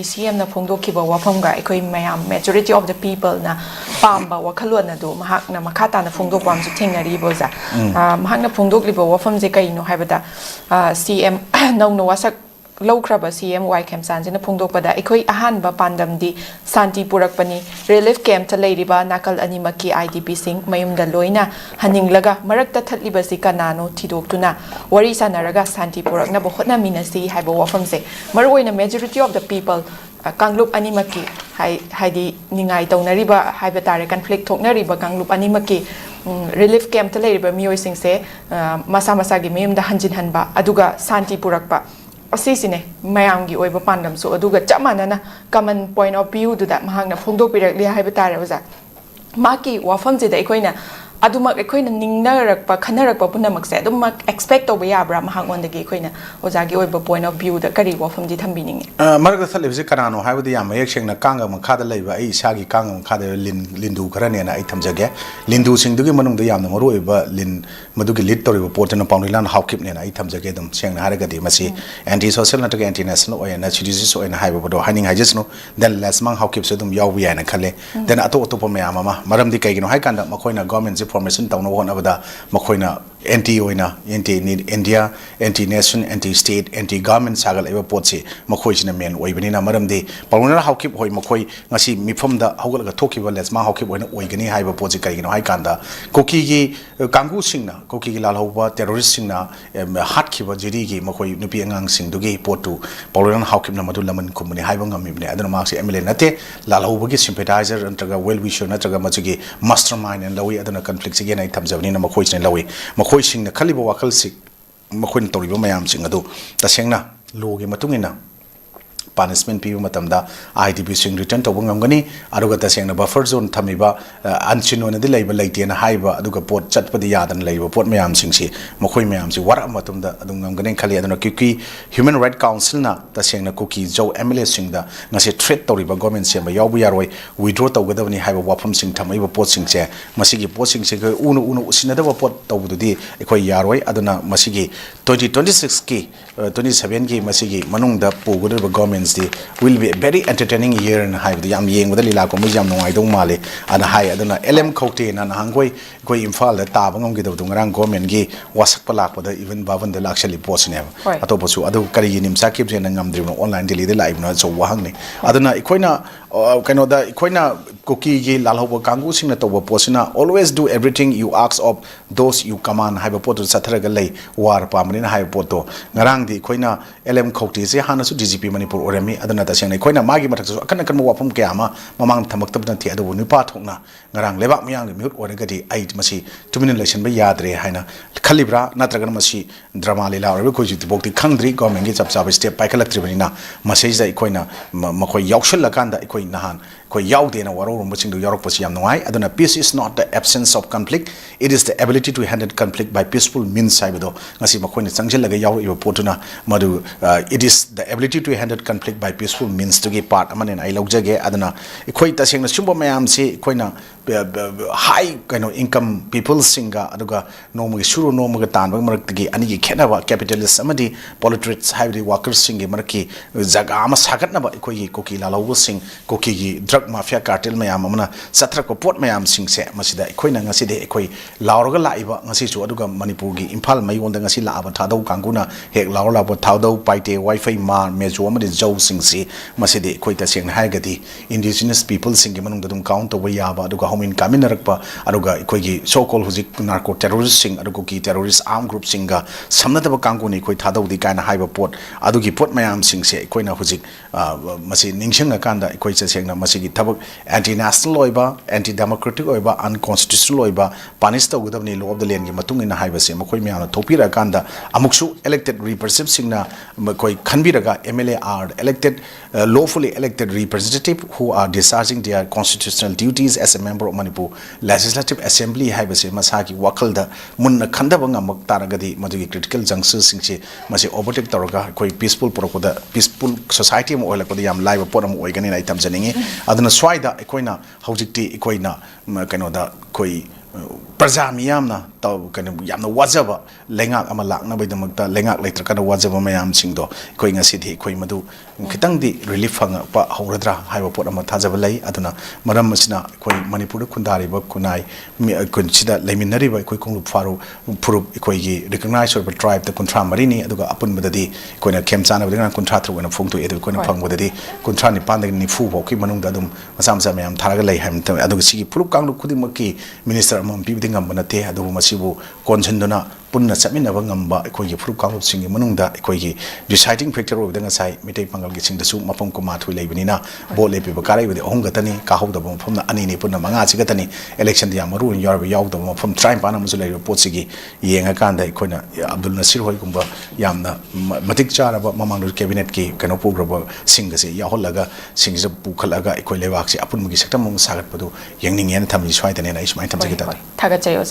CM na phongdokhiba wafam ga ekhoi mayam majority of the people na pamba wakhalon na do mahak na makhata na phongdokpam su thingnari boza mahak na phongdokliba wafam je kaino haibada CM nong no wasak lawkraba CM 𝐀𝐀𝐋𝐘𝐈𝐒 na phongdokpada ekhoi ahanba pandamdi santi purakpani relief camp ta leiriba nakal animaki IDP sing mayumda loina haninglaga marakta thatliba si kanano thidoktuna wari sanaraga santi purakna bo hotna minasi haiba wafamse maroina majority of the people kanglup animaki haidi ningai taunariba haiba tare conflict thoknariba kanglup animaki relief camp ta leiriba miyoi singse masa masa gi mayumda hanjin hanba aduga santi purakpa asisine mayamgi oiba pandam so aduga chamanana common point of view du da mahangna phongdok pirakli haiba tare baza maki wafam je da ekoina adumak ekoina ningnarakpa khanarakpa punamak se adum expect oba yabra mahangon da ge ekoina ojagi oiba point of view da kari wafam ji thambi ninge marga thalibse kanano haibadi yam mayek sengna kanga makha da leiba ai sagi kanga makha da lindu kharane na ai thamjage lindu singdugi manung da yamna maru oiba lin madugi lead toriba portana paunilan hawkip ne na ai thamjage dum sengna haragadi masi anti social na anti national oina citizens oina haiba bodo haning hajesno then last mang hawkip se dum yawi ya na khale then ato pamaya mama maramdi kaigino haikanda makoina government information tawna won abada makoina anti oina anti India anti nation anti state anti government sagal eba potse makoi china men oibani na maramdi pauna hawkip hoi makoi ngasi mifam da hawgal ga thokiba lesma hawkip oina oigani haiba potse kaigino haikanda koki gi kangu singna koki gi lalhoba terrorist singna hat khiba jiri gi makoi nupi angang sing dugi potu pauna hawkip na madu laman kumani haiba ngamibne adana maksi MLA nate lalhoba gi sympathizer antaga well wisher natraga machugi mastermind and lawi adana conflict again ai thamjabni na makoi china lawi makoi singna khaliba wakal sik makoi toriba mayam sing adu tasengna logi matungina punishment pibu matamda IDP sing return to bungangani aduga tasengna buffer zone thamiba anchino na dilaiba laitiana haiba aduga pot chatpadi yadan laiba pot mayam singsi makoi mayam si wara matumda adungangani khali aduna kiki human right council na tasengna kuki 𝐶𝐄 MLA singda ngase threat toriba government sema yawbu yaroi withdraw tawgadabani haiba wafam sing thamaiba pot singse masigi pot singse ko unu usinadaba pot tawbududi ekoi yaroi aduna masigi 2026 ki 27 ki masigi manungda pugudaba government will be a very entertaining year and high the yam yeng with the lila ko mujam no idong male and high aduna LM khote na hangoi koi imphal da ta bangom gi do ngrang government gi wasak palak pada even bavan the actually post ne atoposu adu kari nim sakip je na ngamdri online daily live na so wahang ne aduna ikoina kaino da ikoina koki gi lalhoba kangu sing na to posina always do everything you ask of those you command haiba potu satharaga lei war pamani na haiba poto ngarang di ikoina LM khote se hanasu DGP manipur orami adana tasena ikoina magi mathak so akan akan wapum ke ama mamang thamak tabna thi adu nipa thokna ngarang lebak miyang mute oragadi ai masi tumin election ba yadre haina khalibra natragan masi drama lila orbe ko jiti bokti khangdri government gi chapcha step paikalaktri na message da ikoina makoi yaushal lakanda ikoi nahan ko yaude na waro rumaching do yorok pasi yam noi aduna peace is not the absence of conflict, it is the ability to handle conflict by peaceful means saibedo ngasi makoi ni changjel laga yaw ibo potuna madu it is the ability to handle conflict by peaceful means to give part amane ai logjage aduna ikoi tasengna sumba mayam se koina high kind of income people singa aduga nomu shuru nomu ga tan marak gi ani gi khenaba capitalist amadi politics highly workers singi marki jaga ama sagat na ba ikoi koki lalawu sing koki gi drug mafia cartel mayam amna satra ko pot mayam sing se masida ikoi na ngasi de ikoi lauraga laiba ngasi chu aduga manipur gi imphal mai wonda ngasi la aba thadau kanguna hek laur la bo thadau paite wifi ma mejo amadi jau sing se maside ikoi ta sing hai gadi indigenous people singi manung dum count to ya ba aduga homin kaminarakpa aduga ikoi gi so called huzik narco terrorist sing aduga ki terrorist armed group singa samnadaba kanguni ikoi thadau di kana haiba pot adugi pot mayam sing se ikoi na huzik masi ningshinga kanda ikoi cha sengna masi gi thabak anti national oiba anti democratic oiba unconstitutional oiba punish tawgudabni law of the land gi matung ina haiba se makoi myana thopira kanda amuksu elected representative singna makoi khanbiraga MLA are elected lawfully elected representative who are discharging their constitutional duties as a member of Manipur Legislative Assembly haibase masaki wakalda munna khandaba ngamak taragadi madugi critical juncture singche masi overtake taraga koi peaceful porokoda peaceful society mo oilakodi yam live poram oigani na itam janingi aduna swaida ekoina hojikti ekoina kanoda koi प्रजा मियामना तब कने यामना वाजबा लेंगाक अमा लाकना बैदमकता लेंगाक लेत्रकना वाजबा मयाम सिंगदो कोइ ngasi thi koi madu खितंगदी relief फंगपा हौरद्रा हाइबा पोट अमा थाजबा लई अदुना मरम मसिना अखोई मणिपुर खुंदारिबा खुनाई कुनसिदा लेमिनरिबा अखोई कोंगलु फारो फुरुप अखोईगी रिकॉग्नाइज ओरबा ट्राइब द कुंट्रा मरिनी अदुगा अपुनबददी अखोइना खेमचाना बदना कुंट्रा थ्रुगना फोंगतो एदु अखोइना फंगबददी कुंट्रा निपान निफु फौकी मनुंगदा अदुम मसा मसा मयाम थारगा लई हाइम त अदुगा सिगी फुरुप कांगलु खुदिमकी मिनिस्टर अमम पिबिदि ngam banate अदुबु मसिबु कोनसन्दुना पुन्ना चमिनबा ngamba अखोइगी फुरुप कांगलु सिंगी मनुंगदा अखोइगी डिसाइडिंग फैक्टर ओबदा ngasai मिटै पंगल gi singdasu mapam ko mathui leibinina bol lepi ba karai budi ohum gatani ka hawdaba mafam na ani ni punna manga chi gatani election dia maru yarba yawdaba mafam try pana musu leiru potsi gi yenga kanda ikoina Abdul Nasir hoi gumba yamna matik chara ba mamang cabinet ki kano prograba singase yahollaga singse pukhalaga ikoi lewak se apun mugi sektam mung sagat padu yengning yen thamni swai tane na ismai thamjagi ta thaga chayo